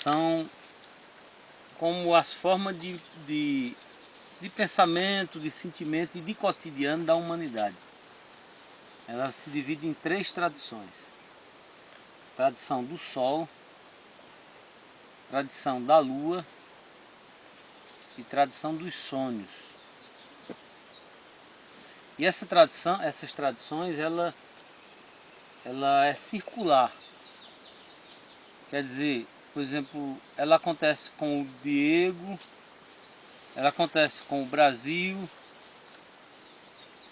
são como as formas de pensamento, de sentimento e de cotidiano da humanidade. Ela se divide em 3 tradições: tradição do sol, tradição da lua e tradição dos sonhos. E essas tradições, ela é circular. Quer dizer, por exemplo, ela acontece com o Diego, ela acontece com o Brasil,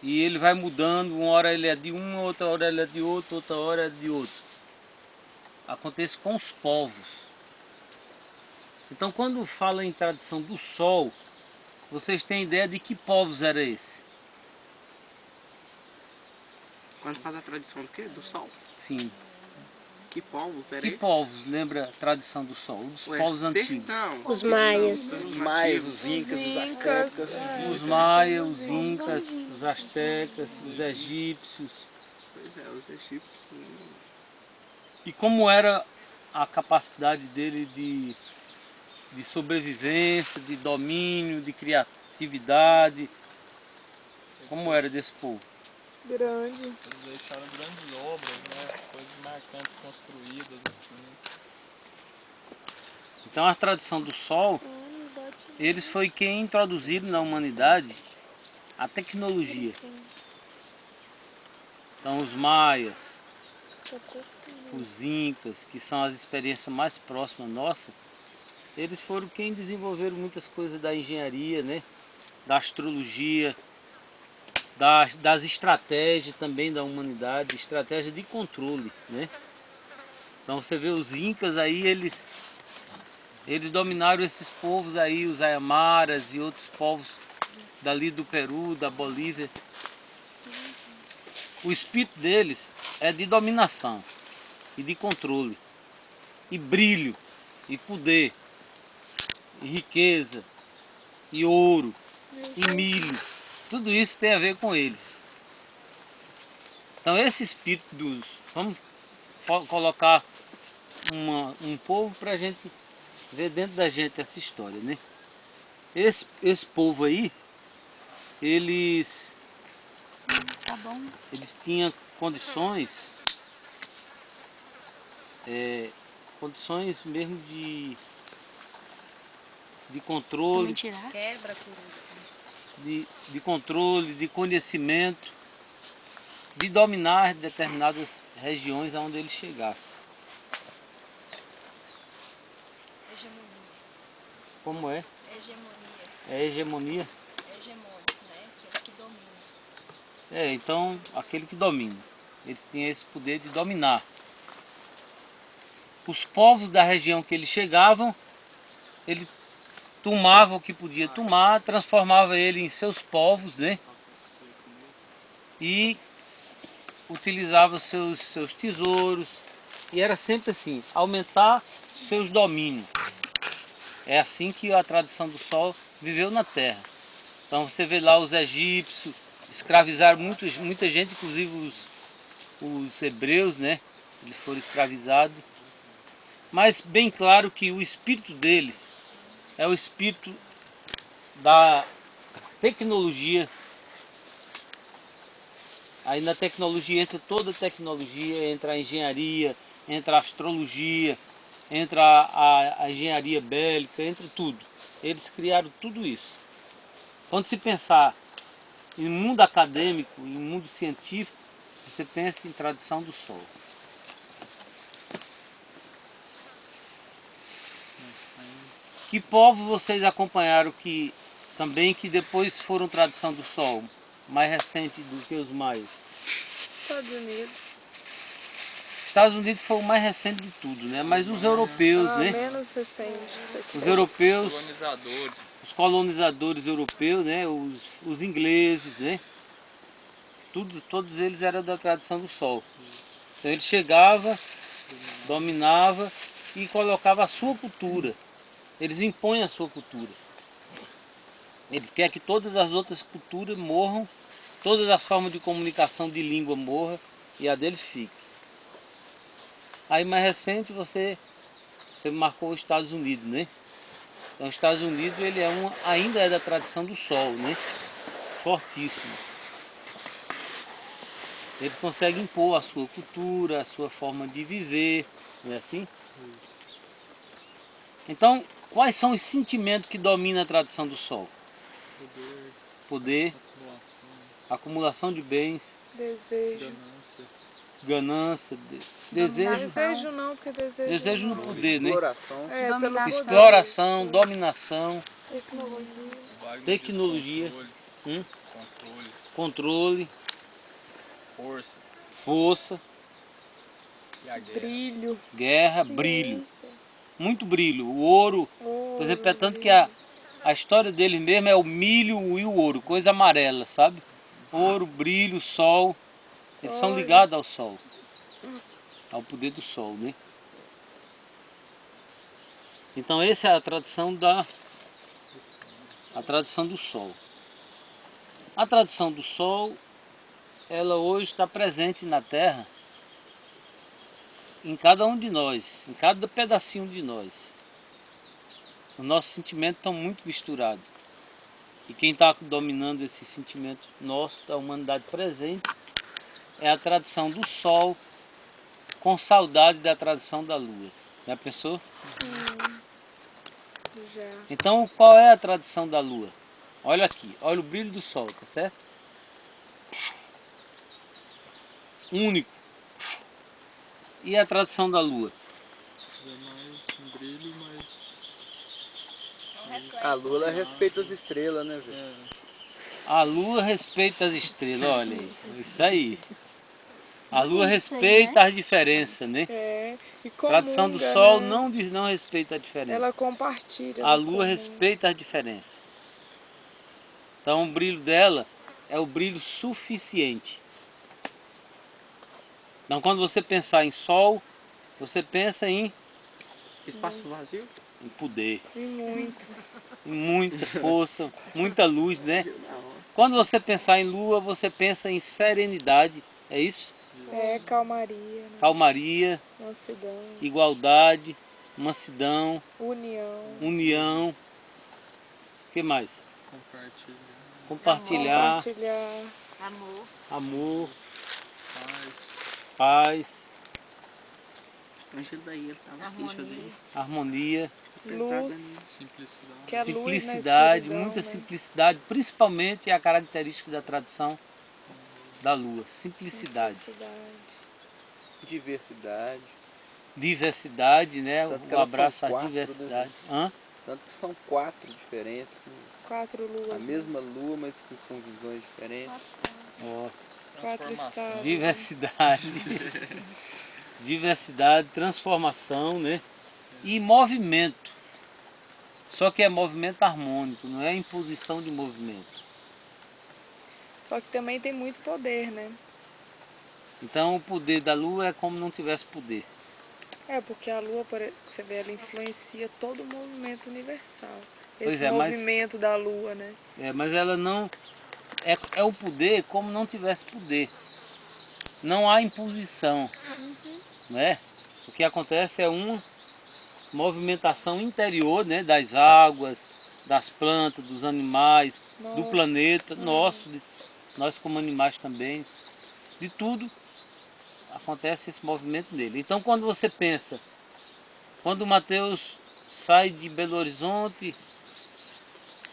e ele vai mudando, uma hora ele é de um, outra hora ele é de outro, outra hora é de outro. Acontece com os povos. Então, quando fala em tradição do sol, vocês têm ideia de que povos era esse? Quando faz a tradição do quê? Do sol? Sim. Que povos era Que esse? povos lembra a tradição do sol? Dos povos antigos. Os maias. Os maias, os incas, os astecas. Os maias, os incas, os astecas, os egípcios. Pois é, os egípcios. E como era a capacidade dele de sobrevivência, de domínio, de criatividade? Como era desse povo? Grande. Eles deixaram grandes obras, né? Coisas marcantes construídas assim. Então a tradição do sol, eles foi quem introduziram na humanidade a tecnologia. Então os maias, os incas, que são as experiências mais próximas nossas, eles foram quem desenvolveram muitas coisas da engenharia, né? Da astrologia, das estratégias também da humanidade, estratégia de controle, né? Então você vê os incas aí, eles dominaram esses povos aí, os Ayamaras e outros povos dali do Peru, da Bolívia. O espírito deles é de dominação e de controle, e brilho, e poder, e riqueza, e ouro, e milho. Tudo isso tem a ver com eles. Então esse espírito dos... Vamos colocar um povo para a gente ver dentro da gente essa história, né? Esse povo aí, eles tinham condições, condições mesmo de controle, de controle, de conhecimento, de dominar determinadas regiões aonde eles chegassem. Como é? Hegemonia. É hegemonia? Hegemônico, né? Aquele que domina. Então, aquele que domina. Eles tinham esse poder de dominar. Os povos da região que eles chegavam, ele tomava o que podia tomar, transformava ele em seus povos, né? E utilizava seus tesouros. E era sempre assim, aumentar seus domínios. É assim que a tradição do sol viveu na terra. Então você vê lá os egípcios, escravizaram muita gente, inclusive os hebreus, né? Eles foram escravizados. Mas bem claro que o espírito deles é o espírito da tecnologia. Aí na tecnologia entra toda a tecnologia, entra a engenharia, entra a astrologia, entra a engenharia bélica, entra tudo. Eles criaram tudo isso. Quando se pensar em mundo acadêmico, em mundo científico, você pensa em tradição do sol. Que povos vocês acompanharam que depois foram tradição do sol, mais recente do que os maias? Estados Unidos. Estados Unidos foi o mais recente de tudo, né? Mas os europeus, né? Menos recente. Os europeus, Colonizadores. os colonizadores europeus, né? Os ingleses, né? Todos eles eram da tradição do sol. Então ele chegava, dominava e colocava a sua cultura. Eles impõem a sua cultura. Eles querem que todas as outras culturas morram, todas as formas de comunicação de língua morram e a deles fique. Aí mais recente você Você marcou os Estados Unidos, né? Então, os Estados Unidos ele ainda é da tradição do sol, né? Fortíssimo. Eles conseguem impor a sua cultura, a sua forma de viver, não é assim? Então, quais são os sentimentos que dominam a tradição do sol? Poder, acumulação de bens, Desejo. Ganância. ganância, desejo. Desejo não, porque Desejo no poder, né? Exploração. É, pelo poder. Exploração, dominação, Tecnologia. tecnologia, Controle, controle, força força, e a guerra. Brilho. guerra, brilho. Muito brilho. O ouro, por exemplo, é tanto que a história dele mesmo é o milho e o ouro, coisa amarela, sabe? Ouro, brilho, sol. Eles são ligados ao sol, ao poder do sol, né? Então essa é a tradição do sol. A tradição do sol, ela hoje está presente na Terra, em cada um de nós, em cada pedacinho de nós. Os nossos sentimentos estão muito misturados. E quem está dominando esse sentimento nosso, da humanidade presente, é a tradição do sol, com saudade da tradição da lua. Já pensou? Já. Então, qual é a tradição da lua? Olha aqui, olha o brilho do sol, tá certo? Único. E a tradição da lua? É mais um brilho, mas A lua respeita as estrelas, né, velho? A lua respeita as estrelas, olha aí. Isso aí. A lua respeita as diferenças, né? É. E A tradição do comunga, sol né? não respeita a diferença. Ela compartilha. A não lua comunga. respeita as diferenças. Então o brilho dela é o brilho suficiente. Então quando você pensar em sol, você pensa em Espaço vazio? poder, E muito. em muita força, muita luz, né? Quando você pensar em lua, você pensa em serenidade, é isso? É, calmaria, né? Calmaria, Mansidão. igualdade, mansidão, União. união. O que mais? compartilhar, Compartilhar, Compartilhar. Amor. amor, paz, paz, Angelo daí, ele tava aqui, deixa eu ver. harmonia, Luz. simplicidade. Que é a luz na simplicidade, escuridão, muita né? simplicidade, principalmente é a característica da tradição da lua, simplicidade. Diversidade. Diversidade, né? Tanto que Um elas são abraço à quatro, diversidade. né? Hã? Tanto que são 4 diferentes. Né? 4 luas. A mesma lua, mas com visões diferentes. Ó, 4 Transformação. estados. diversidade. Diversidade, transformação, né? E movimento. Só que é movimento harmônico, não é imposição de movimento. Só que também tem muito poder, né? Então o poder da lua é como não tivesse poder. É, porque a lua, você vê, ela influencia todo o movimento universal. Pois Esse é, mas- movimento da lua, né? Mas ela não... É o poder como não tivesse poder. Não há imposição. Não é? O que acontece é uma movimentação interior, né, das águas, das plantas, dos animais, do Nossa. planeta, nosso, nós como animais também, de tudo acontece esse movimento nele. Então quando você pensa, quando o Mateus sai de Belo Horizonte,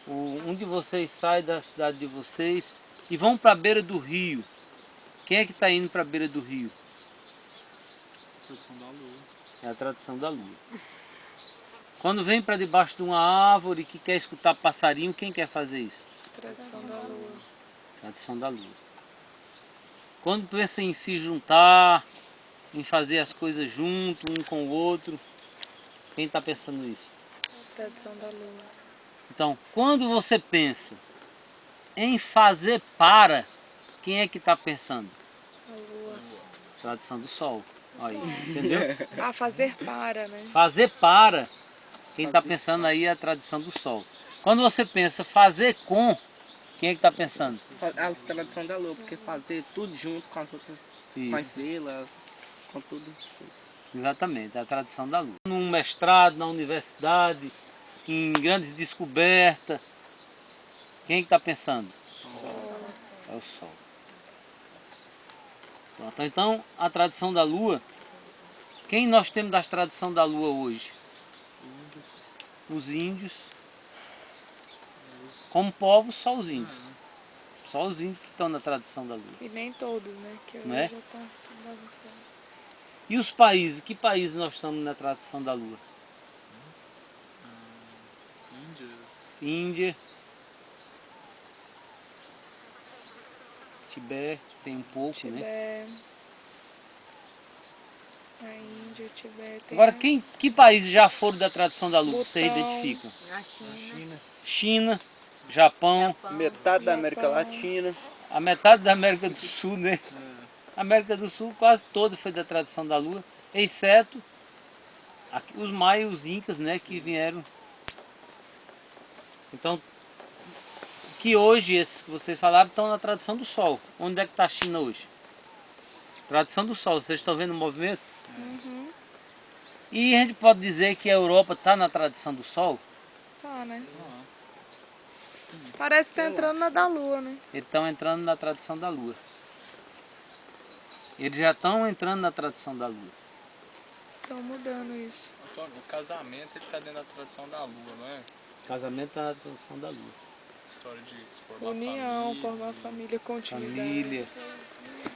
um de vocês sai da cidade de vocês e vão para a beira do rio, quem é que está indo para a beira do rio? Tradição da lua. É a tradição da lua. Quando vem para debaixo de uma árvore que quer escutar passarinho, quem quer fazer isso? Tradição da lua. Tradição da lua. Quando pensa em se juntar, em fazer as coisas junto, um com o outro, quem está pensando nisso? Tradição da lua. Então, quando você pensa em fazer para, quem é que está pensando? A lua. Tradição do sol. Aí, entendeu? Ah, fazer para, né? Fazer para, quem está pensando aí é a tradição do sol. Quando você pensa fazer com, quem é que está pensando? A tradição da lua, porque fazer tudo junto com as outras, com as Isso. velas, com tudo isso. Exatamente, é a tradição da lua. Num mestrado, na universidade, em grandes descobertas, quem está pensando? É o Sol. Pronto, então, a tradição da lua, quem nós temos da tradição da lua hoje? Os índios. Como povo, só os índios. Só os índios que estão na tradição da lua. E nem todos, né? Que hoje Não é? já estão bagunçados. E os países? Que países nós estamos na tradição da lua? Índia. Índia. Tibete, tem um pouco, né? Tibete. A Índia, o Tibete. Agora, que países já foram da tradição da lua? Que você Butão. identifica? A China. China, Japão, Metade da América Japão. Latina. a metade da América do Sul, né? A América do Sul quase toda foi da tradição da lua, exceto os maias e os incas, né, que vieram. Então, que hoje, esses que vocês falaram, estão na tradição do Sol. Onde é que está a China hoje? Tradição do Sol, vocês estão vendo o movimento? Uhum. E a gente pode dizer que a Europa está na tradição do Sol? Tá, né? Parece que tá entrando na da Lua, né? Eles estão entrando na tradição da Lua. Eles já estão entrando na tradição da Lua. Estão mudando isso. Antônio, o casamento ele tá dentro da tradição da lua, não é? Casamento está na tradição da Lua. História de se formar União, família. formar família, continuidade. Família.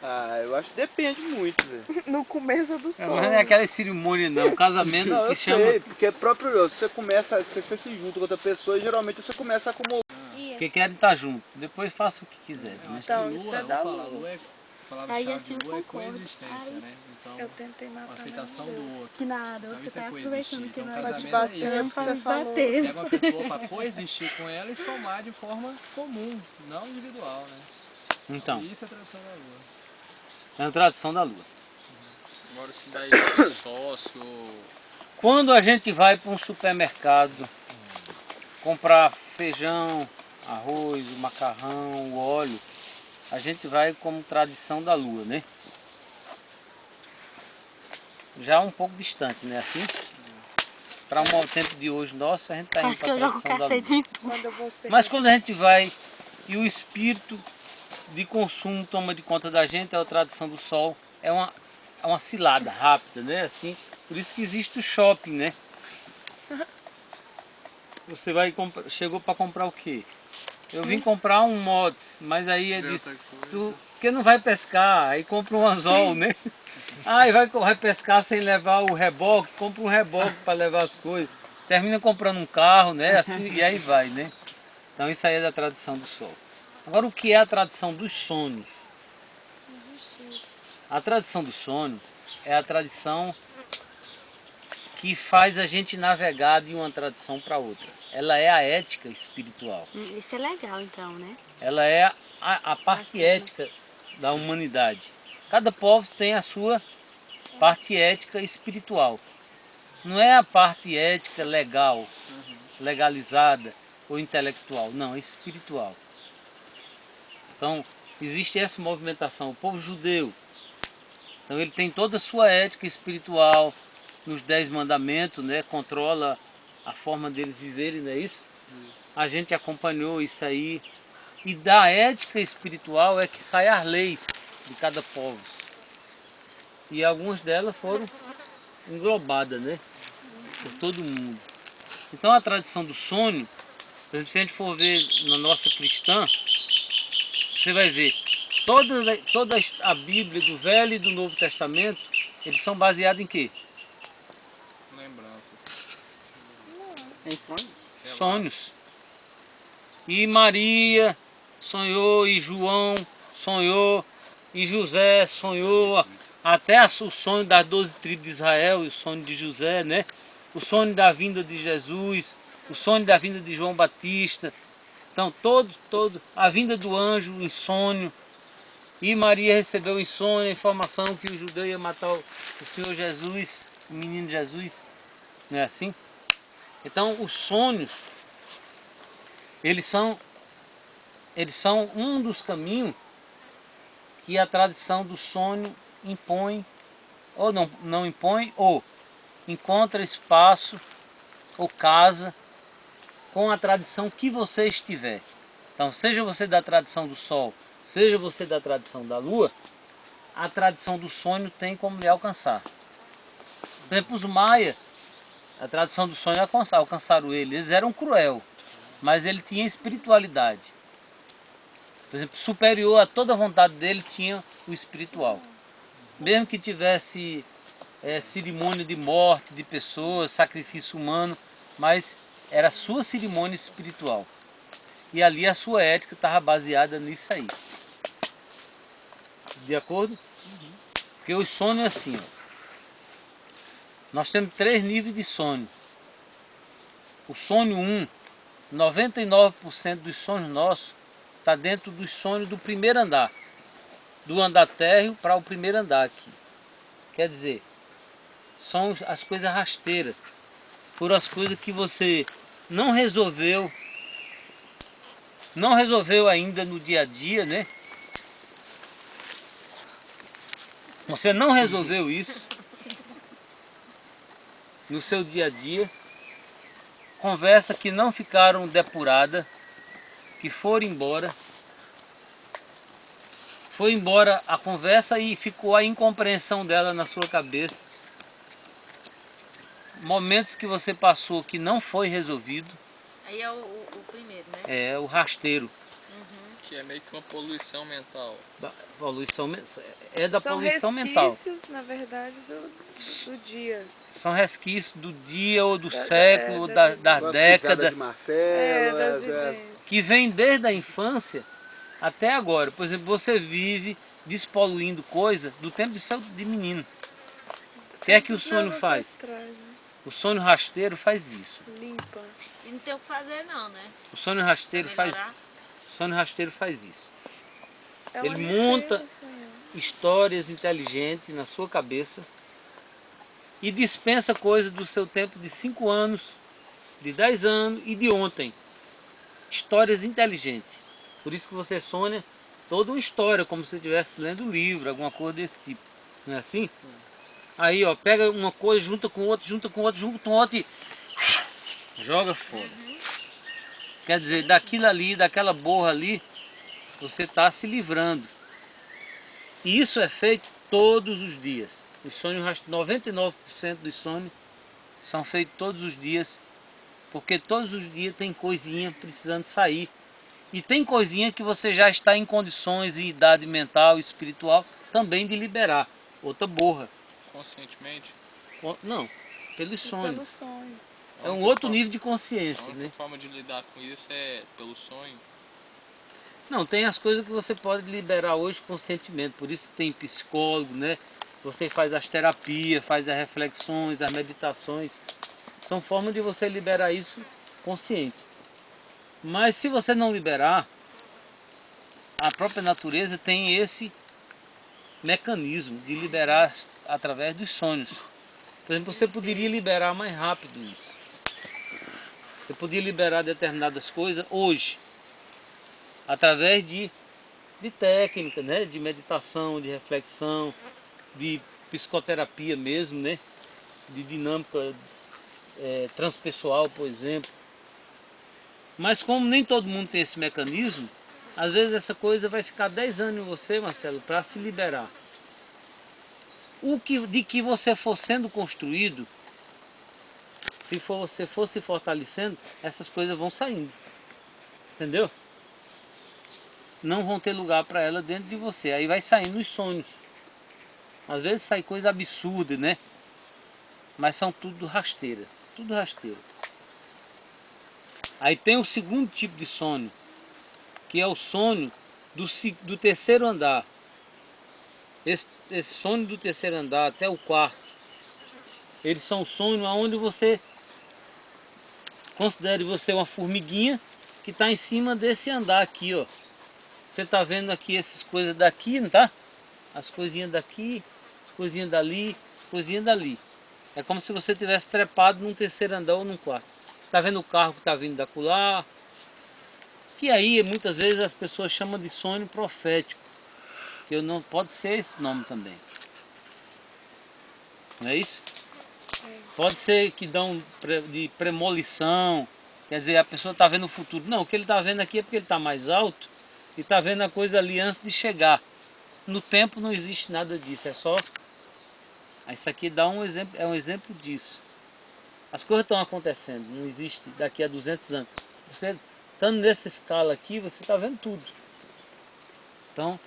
Ah, eu acho que depende muito, velho. No começo do Não, sol. mas não é aquela cerimônia não, o casamento Não, que eu chama... sei, porque próprio você começa, você se junta com outra pessoa e geralmente você começa a acumular. Porque querem estar junto. Depois faça o que quiser, né? Então, Lua, isso é vamos da falar, Lua. lua é, Aí, palavra-chave assim, de lua é eu concordo. coexistência, Aí, né? Então, Eu tentei a matar aceitação meu do outro. Que nada, Então, você isso é tá coexistir. aproveitando que Então, nós casamento bater, é isso. você pra falou. bater. Pega uma pessoa para coexistir com ela e somar de forma comum, não individual, né? Então, E isso é a tradição da lua. é a tradição da Lua. Agora se daí ser sócio, Quando a gente vai para um supermercado comprar feijão, arroz, o macarrão, o óleo, a gente vai como tradição da Lua, né? Já um pouco distante, né? Assim, para um tempo de hoje nosso, a gente está indo Acho que para a eu jogo tradição da Lua. cacete em Quando eu vou esperar. Mas quando a gente vai e o espírito de consumo toma de conta da gente, é a tradição do Sol, é uma cilada rápida, né? Assim, por isso que existe o shopping, né? Você vai chegou para comprar o quê? Eu vim comprar um mods, mas aí é disso. Tu, porque não vai pescar, aí compra um anzol, né? Aí vai pescar sem levar o reboque, compra um reboque para levar as coisas. Termina comprando um carro, né? Assim, e aí vai, né? Então isso aí é da tradição do Sol. Agora o que é a tradição dos sonhos? A tradição do sonho é a tradição que faz a gente navegar de uma tradição para outra. Ela é a ética espiritual. Isso é legal então, né? Ela é a parte ética da humanidade. Cada povo tem a sua parte ética espiritual. Não é a parte ética legal, legalizada ou intelectual. Não, é espiritual. Então, existe essa movimentação. O povo judeu, então ele tem toda a sua ética espiritual nos 10 mandamentos, né? Controla a forma deles viverem, não é isso? A gente acompanhou isso aí. E da ética espiritual é que saem as leis de cada povo. E algumas delas foram englobadas, né? Por todo mundo. Então a tradição do sonho, por exemplo, se a gente for ver na nossa cristã, você vai ver toda a Bíblia do Velho e do Novo Testamento, eles são baseados em quê? lembranças. Em sonho? Sonhos. E Maria sonhou, e João sonhou, e José sonhou, até o sonho das 12 tribos de Israel, e o sonho de José, né? O sonho da vinda de Jesus, o sonho da vinda de João Batista. Então, a vinda do anjo em sonho. E Maria recebeu em sonho a informação que o judeu ia matar o Senhor Jesus, o menino Jesus. Não é assim? Então, os sonhos, eles são um dos caminhos que a tradição do sonho impõe ou não impõe, ou encontra espaço ou casa com a tradição que você estiver. Então, seja você da tradição do sol, seja você da tradição da lua, a tradição do sonho tem como lhe alcançar. Por exemplo, os maia, a tradição do sonho alcançaram ele. Eles eram cruel, mas ele tinha espiritualidade. Por exemplo, superior a toda a vontade dele tinha o espiritual. Mesmo que tivesse cerimônia de morte de pessoas, sacrifício humano, mas era a sua cerimônia espiritual. E ali a sua ética estava baseada nisso aí. De acordo? Porque o sonho é assim, ó. Nós temos 3 níveis de sonho. O sonho 1, 99% dos sonhos nossos está dentro dos sonhos do primeiro andar. Do andar térreo para o primeiro andar aqui. Quer dizer, são as coisas rasteiras. Foram as coisas que você não resolveu ainda no dia a dia, né? Você não resolveu isso no seu dia a dia. Conversa que não ficaram depuradas, que foram embora. Foi embora a conversa e ficou a incompreensão dela na sua cabeça. Momentos que você passou que não foi resolvido. Aí é o primeiro, né? É o rasteiro. Que é meio que uma poluição mental. É da poluição mental. São resquícios, na verdade, do dia. São resquícios do dia ou do Da- século, é, ou da da Uma pisada década, de Marcelo, das vivências. que vem desde a infância até agora. Por exemplo, você vive despoluindo coisa do tempo de menino. O que é que o sonho faz? Ancestrais, né? O sonho rasteiro faz isso. Limpa. E não tem o que fazer não, né? O sonho rasteiro Pra faz, melhorar. o sonho rasteiro faz isso. É Ele uma monta limpeza sonhar. histórias inteligentes na sua cabeça e dispensa coisas do seu tempo de 5 anos, de 10 anos e de ontem. Histórias inteligentes. Por isso que você sonha toda uma história, como se estivesse lendo um livro, alguma coisa desse tipo. Não é assim? Aí, ó, pega uma coisa, junta com outra, junta com outra, junta com outra e joga fora. Quer dizer, daquilo ali, daquela borra ali, você está se livrando. E isso é feito todos os dias. Os sonhos, 99% dos sonhos são feitos todos os dias, porque todos os dias tem coisinha precisando sair. E tem coisinha que você já está em condições e idade mental e espiritual também de liberar. Outra borra. Conscientemente. Não, pelos sonhos. Pelo sonho. É um outro nível de consciência, A única né? forma de lidar com isso é pelo sonho. Não, tem as coisas que você pode liberar hoje conscientemente, por isso tem psicólogo, né? Você faz as terapias, faz as reflexões, as meditações. São formas de você liberar isso consciente. Mas se você não liberar, a própria natureza tem esse mecanismo de liberar através dos sonhos. Por exemplo, você poderia liberar mais rápido isso. Você poderia liberar determinadas coisas hoje, através de técnica, né? De meditação, de reflexão, de psicoterapia mesmo, né? De dinâmica transpessoal, por exemplo. Mas como nem todo mundo tem esse mecanismo, às vezes essa coisa vai ficar 10 anos em você, Marcelo, para se liberar. De que você for sendo construído, se você for se fortalecendo, essas coisas vão saindo. Entendeu? Não vão ter lugar para ela dentro de você. Aí vai saindo os sonhos. Às vezes sai coisa absurda, né? Mas são tudo rasteira. Tudo rasteira. Aí tem o segundo tipo de sonho, que é o sonho do terceiro andar. Esse sonho do terceiro andar até o quarto, eles são sonhos onde você considere você uma formiguinha que está em cima desse andar aqui, ó. Você está vendo aqui essas coisas daqui, não tá? As coisinhas daqui, as coisinhas dali, as coisinhas dali. É como se você tivesse trepado num terceiro andar ou num quarto. Você está vendo o carro que está vindo da acolá. Que aí muitas vezes as pessoas chamam de sonho profético. Que não pode ser esse nome também. não é isso? Pode ser que dão de premonição, quer dizer, a pessoa está vendo o futuro. Não, o que ele está vendo aqui é porque ele está mais alto e está vendo a coisa ali antes de chegar. No tempo não existe nada disso, é só... Isso aqui dá um exemplo, é um exemplo disso. As coisas estão acontecendo, não existe daqui a 200 anos. Você estando nessa escala aqui, você está vendo tudo. Então,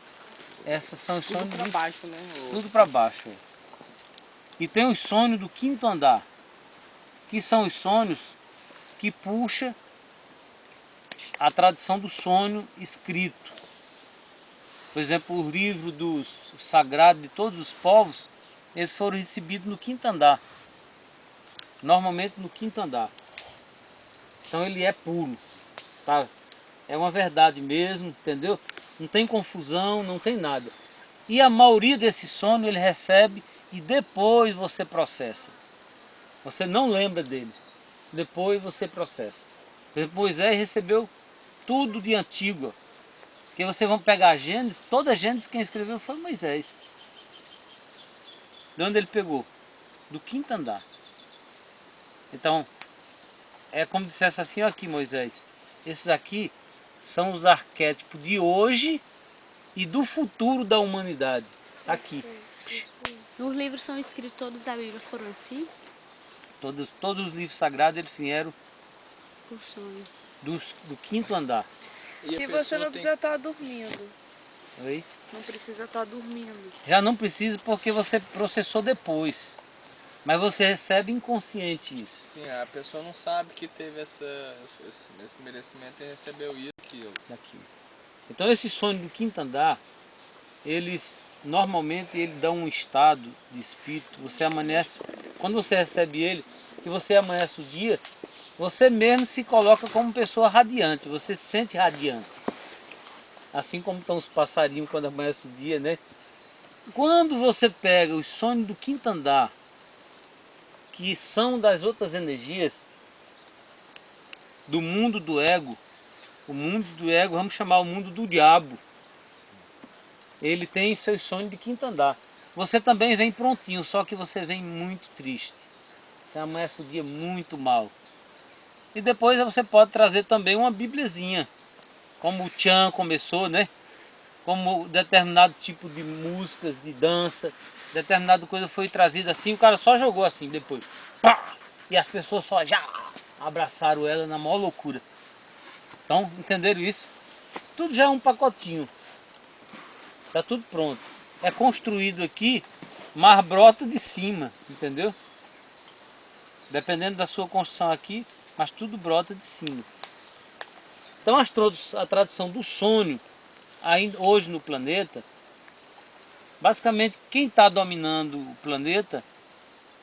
essas são os sonhos... Tudo pra baixo, né? Tudo para baixo. É. E tem os sonhos do quinto andar, que são os sonhos que puxa a tradição do sonho escrito. Por exemplo, o livro dos sagrados de todos os povos, eles foram recebidos no quinto andar. Normalmente no quinto andar. Então ele é puro, tá? É uma verdade mesmo, entendeu? Não tem confusão, não tem nada. E a maioria desses sonhos ele recebe e depois você processa. Você não lembra dele. Depois você processa. Por exemplo, Moisés recebeu tudo de antigo. Porque vocês vão pegar a Gênesis, toda a Gênesis quem escreveu foi Moisés. De onde ele pegou? Do quinto andar. Então, é como dissesse assim, ó aqui Moisés, esses aqui são os arquétipos de hoje e do futuro da humanidade. Tá aqui. Os livros são escritos todos da Bíblia, foram assim? Todos os livros sagrados eles vieram Por sonho. do quinto andar. E a Que pessoa você não tem- precisa estar dormindo. Oi? Não precisa estar dormindo. Já não precisa porque você processou depois. Mas você recebe inconsciente isso. Sim, a pessoa não sabe que teve esse merecimento e recebeu isso, aquilo. Daqui. Então esse sonho do quinto andar, eles normalmente ele dá um estado de espírito. Você amanhece, quando você recebe ele, e você amanhece o dia, você mesmo se coloca como pessoa radiante, você se sente radiante. Assim como estão os passarinhos quando amanhece o dia, né? Quando você pega os sonhos do quinto andar, que são das outras energias, do mundo do ego, o mundo do ego, vamos chamar o mundo do diabo, ele tem seus sonhos de quinto andar. Você também vem prontinho, só que você vem muito triste. Você amanhece o dia muito mal. E depois você pode trazer também uma bibliazinha, como o Tchan começou, né? Como determinado tipo de músicas, de dança, determinada coisa foi trazida assim, o cara só jogou assim depois. Pá! E as pessoas só já abraçaram ela na maior loucura. Então, entenderam isso? Tudo já é um pacotinho. Está tudo pronto. É construído aqui, mas brota de cima, entendeu? Dependendo da sua construção aqui, mas tudo brota de cima. Então a tradição do sonho, ainda hoje no planeta, basicamente quem está dominando o planeta,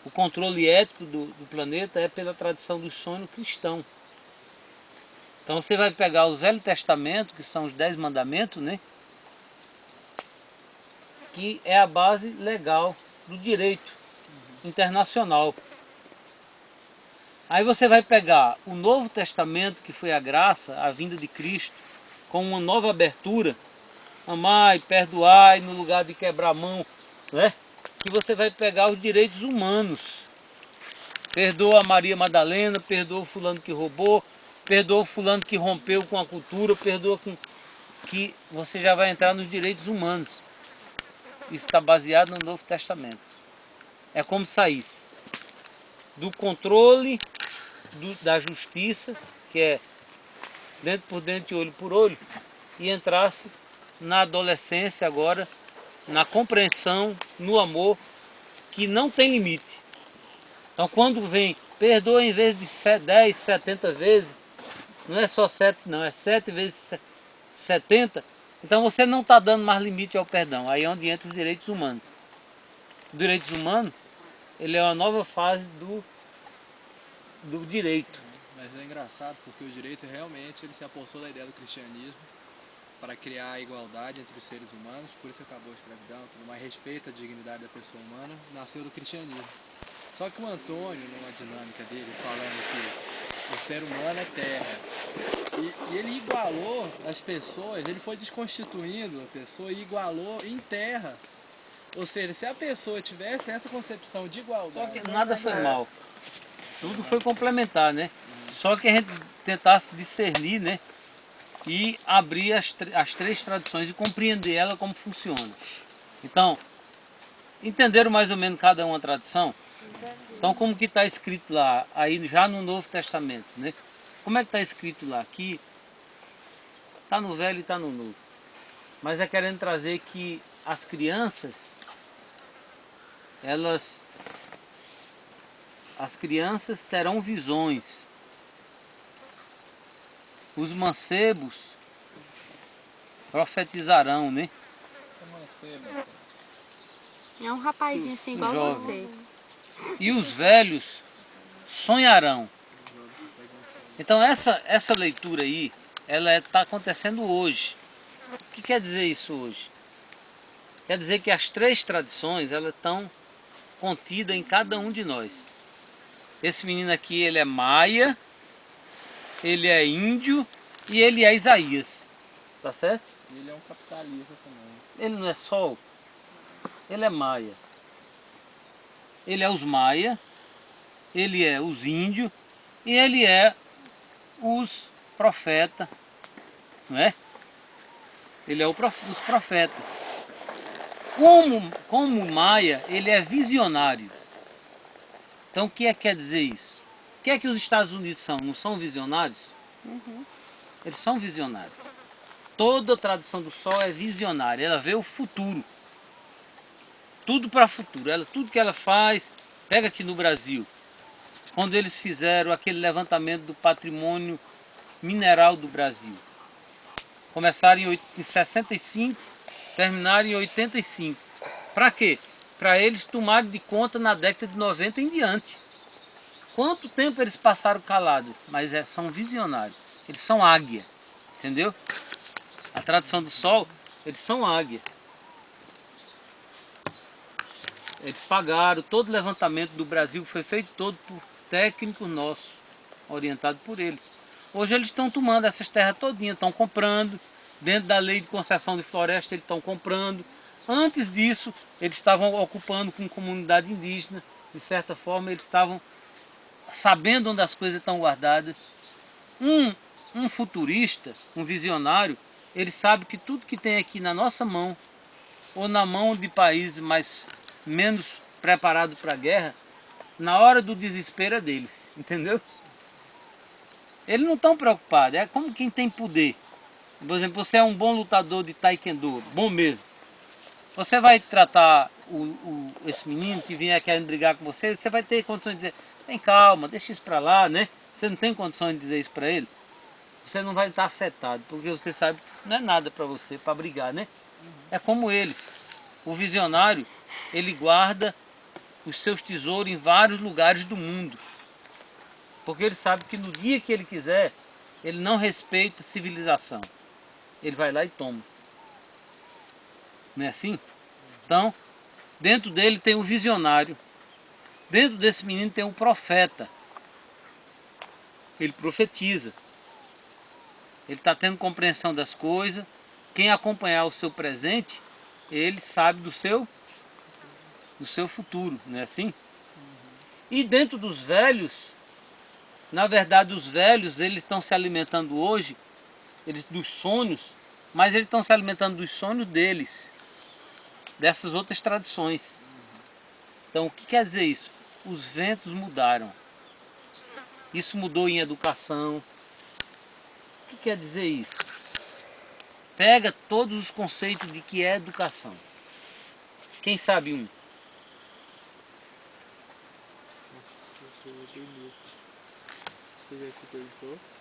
o controle ético do planeta é pela tradição do sonho cristão. Então você vai pegar o Velho Testamento, que são os 10 mandamentos, né? Que é a base legal do direito internacional. Aí você vai pegar o Novo Testamento, que foi a graça, a vinda de Cristo, com uma nova abertura, amai, perdoai, no lugar de quebrar a mão, né? Que você vai pegar os direitos humanos. Perdoa a Maria Madalena, perdoa o fulano que roubou, perdoa o fulano que rompeu com a cultura, perdoa com... que você já vai entrar nos direitos humanos. Isso está baseado no Novo Testamento. É como saísse do controle da justiça, que é dente por dente, olho por olho, e entrasse na adolescência agora, na compreensão, no amor, que não tem limite. Então quando vem, perdoa em vez de 10, 70 vezes, não é só 7 não, é 7 vezes 70, então você não está dando mais limite ao perdão. Aí é onde entra os direitos humanos. Os direitos humanos, ele é uma nova fase do direito. Mas é engraçado porque o direito realmente ele se apossou da ideia do cristianismo para criar a igualdade entre os seres humanos, por isso acabou a escravidão, tudo mais, respeito à dignidade da pessoa humana, nasceu do cristianismo. Só que o Antônio, numa dinâmica dele, falando que o ser humano é terra, e ele igualou as pessoas, ele foi desconstituindo a pessoa e igualou em terra. Ou seja, se a pessoa tivesse essa concepção de Só igualdade... que nada foi mal. Tudo foi complementar, né? Só que a gente tentasse discernir, né? E abrir as três tradições e compreender ela como funciona. Então, entenderam mais ou menos cada uma tradição? Então, como que está escrito lá, aí já no Novo Testamento, né? Como é que está escrito lá? Que está no Velho e está no Novo. Mas é querendo trazer que as crianças, as crianças terão visões. Os mancebos profetizarão, né? É um rapazinho assim igual jovem. você. E os velhos sonharão. Então essa leitura aí, ela está acontecendo hoje. O que quer dizer isso hoje? Quer dizer que as três tradições, elas estão contidas em cada um de nós. Esse menino aqui, ele é maia, ele é índio e ele é Isaías. Tá certo? Ele é um capitalista também. Ele não é sol, ele é maia. Ele é os maia, ele é os índios e ele é os profetas, não é? Ele é os profetas. Como maia, ele é visionário. Então o que é que quer dizer isso? O que é que os Estados Unidos são? Não são visionários? Eles são visionários. Toda a tradição do sol é visionária, ela vê o futuro. Tudo para o futuro. Tudo que ela faz, pega aqui no Brasil. Quando eles fizeram aquele levantamento do patrimônio mineral do Brasil. Começaram em 65, terminaram em 85. Para quê? Para eles tomarem de conta na década de 90 em diante. Quanto tempo eles passaram calados? Mas são visionários. Eles são águia. Entendeu? A tradição do sol, eles são águia. Eles pagaram todo o levantamento do Brasil, foi feito todo por técnicos nossos, orientado por eles. Hoje eles estão tomando essas terras todinhas, estão comprando, dentro da lei de concessão de floresta eles estão comprando. Antes disso, eles estavam ocupando com comunidade indígena, de certa forma eles estavam sabendo onde as coisas estão guardadas. Um futurista, um visionário, ele sabe que tudo que tem aqui na nossa mão, ou na mão de países menos preparados para a guerra, na hora do desespero é deles, entendeu? Eles não estão preocupados, é como quem tem poder. Por exemplo, você é um bom lutador de taekwondo, bom mesmo. Você vai tratar esse menino que vier querendo brigar com você, você vai ter condições de dizer, tem calma, deixa isso para lá, né? Você não tem condições de dizer isso para ele. Você não vai estar afetado, porque você sabe que não é nada para você, para brigar, né? É como eles. O visionário, ele guarda os seus tesouros em vários lugares do mundo. Porque ele sabe que no dia que ele quiser, ele não respeita a civilização. Ele vai lá e toma. Não é assim? Então, dentro dele tem o visionário. Dentro desse menino tem o profeta. Ele profetiza. Ele está tendo compreensão das coisas. Quem acompanhar o seu presente, ele sabe do seu futuro, não é assim? E dentro dos velhos, na verdade os velhos, eles estão se alimentando hoje dos sonhos, mas eles estão se alimentando dos sonhos deles, dessas outras tradições. Então o que quer dizer isso? Os ventos mudaram. Isso mudou em educação. O que quer dizer isso? Pega todos os conceitos de que é educação. Quem sabe um?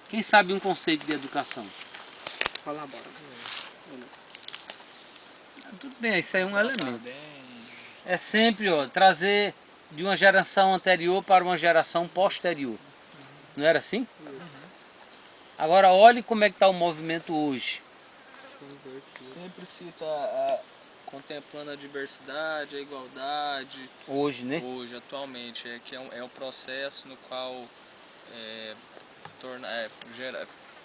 Quem sabe um conceito de educação? Fala agora. Tudo bem, isso aí é um elemento. É sempre, ó, trazer de uma geração anterior para uma geração posterior. Não era assim? Agora olhe como é que está o movimento hoje. Sempre cita contemplando a diversidade, a igualdade. Hoje, né? Hoje, atualmente, que é um processo no qual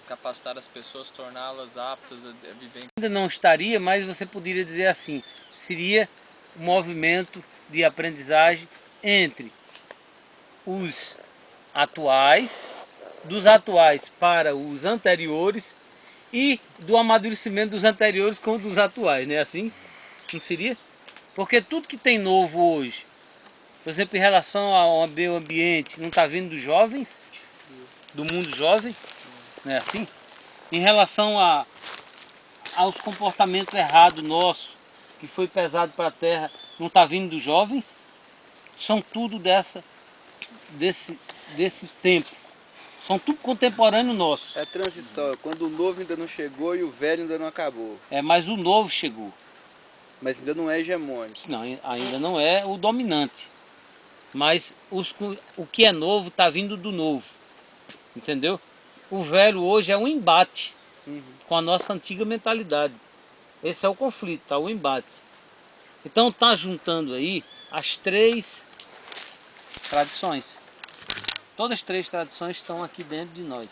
capacitar as pessoas, torná-las aptas a viver. Ainda não estaria, mas você poderia dizer assim, seria o movimento de aprendizagem entre os atuais, dos atuais para os anteriores e do amadurecimento dos anteriores com os dos atuais, não é assim? Não seria? Porque tudo que tem novo hoje, por exemplo, em relação ao meio ambiente, não está vindo dos jovens, do mundo jovem, não é assim? Em relação aos comportamentos errados nossos, que foi pesado para a terra, não está vindo dos jovens? São tudo desse tempo. São tudo contemporâneo nosso. É a transição, é quando o novo ainda não chegou e o velho ainda não acabou. Mas o novo chegou. Mas ainda não é hegemônico. Não, ainda não é o dominante. Mas o que é novo está vindo do novo. Entendeu? O velho hoje é um embate com a nossa antiga mentalidade. Esse é o conflito, tá? O embate. Então está juntando aí as 3 tradições. Todas as 3 tradições estão aqui dentro de nós.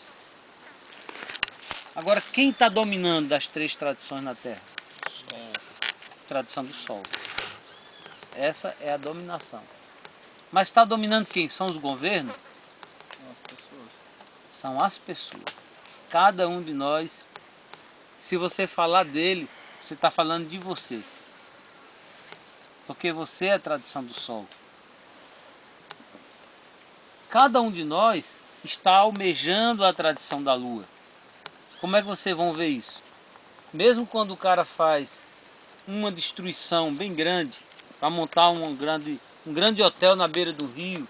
Agora, quem está dominando das 3 tradições na Terra? Sol. Tradição do Sol. Essa é a dominação. Mas está dominando quem? São os governos? São as pessoas. São as pessoas. Cada um de nós, se você falar dele, você está falando de você. Porque você é a tradição do Sol. Cada um de nós está almejando a tradição da Lua. Como é que vocês vão ver isso? Mesmo quando o cara faz uma destruição bem grande, para montar um grande hotel na beira do rio,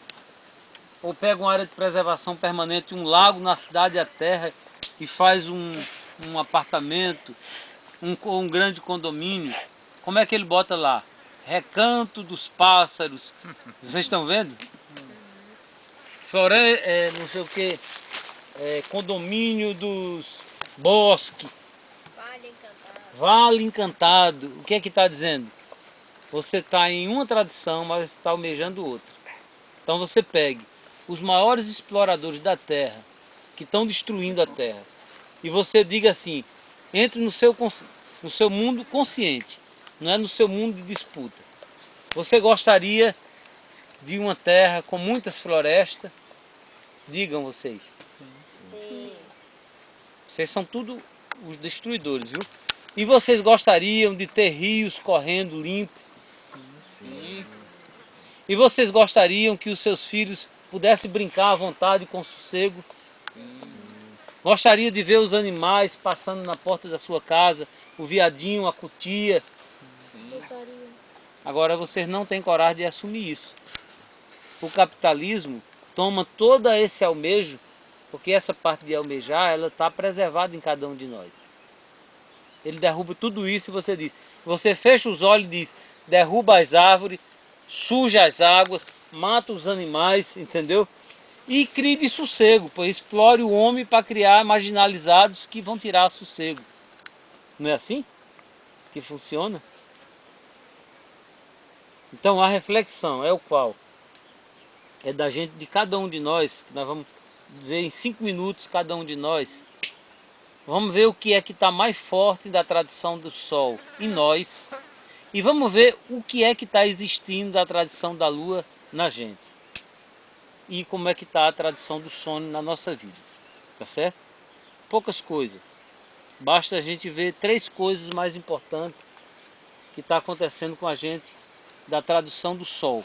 ou pega uma área de preservação permanente, um lago na cidade da terra e faz um apartamento, um grande condomínio, como é que ele bota lá? Recanto dos pássaros. Vocês estão vendo? Não sei o que, condomínio dos bosques. Vale encantado. Vale Encantado. O que é que está dizendo? Você está em uma tradição, mas você está almejando outra. Então você pegue os maiores exploradores da Terra, que estão destruindo a Terra, e você diga assim, entre no seu mundo consciente, não é no seu mundo de disputa. Você gostaria de uma terra com muitas florestas? Digam vocês. Sim. Vocês são tudo os destruidores, viu? E vocês gostariam de ter rios correndo limpos? Sim. E vocês gostariam que os seus filhos pudessem brincar à vontade com sossego? Gostaria de ver os animais passando na porta da sua casa, o viadinho, a cutia? Agora vocês não têm coragem de assumir isso. O capitalismo toma todo esse almejo, porque essa parte de almejar, ela está preservada em cada um de nós. Ele derruba tudo isso e você diz, você fecha os olhos e diz, derruba as árvores, suja as águas, mata os animais, entendeu? E crie de sossego, pois explore o homem para criar marginalizados que vão tirar sossego. Não é assim que funciona? Então a reflexão é o qual? É da gente, de cada um de nós, que nós vamos ver em 5 minutos cada um de nós. Vamos ver o que é que está mais forte da tradição do Sol em nós. E vamos ver o que é que está existindo da tradição da Lua na gente. E como é que está a tradição do sono na nossa vida. Tá certo? Poucas coisas. Basta a gente ver 3 coisas mais importantes que está acontecendo com a gente da tradução do Sol.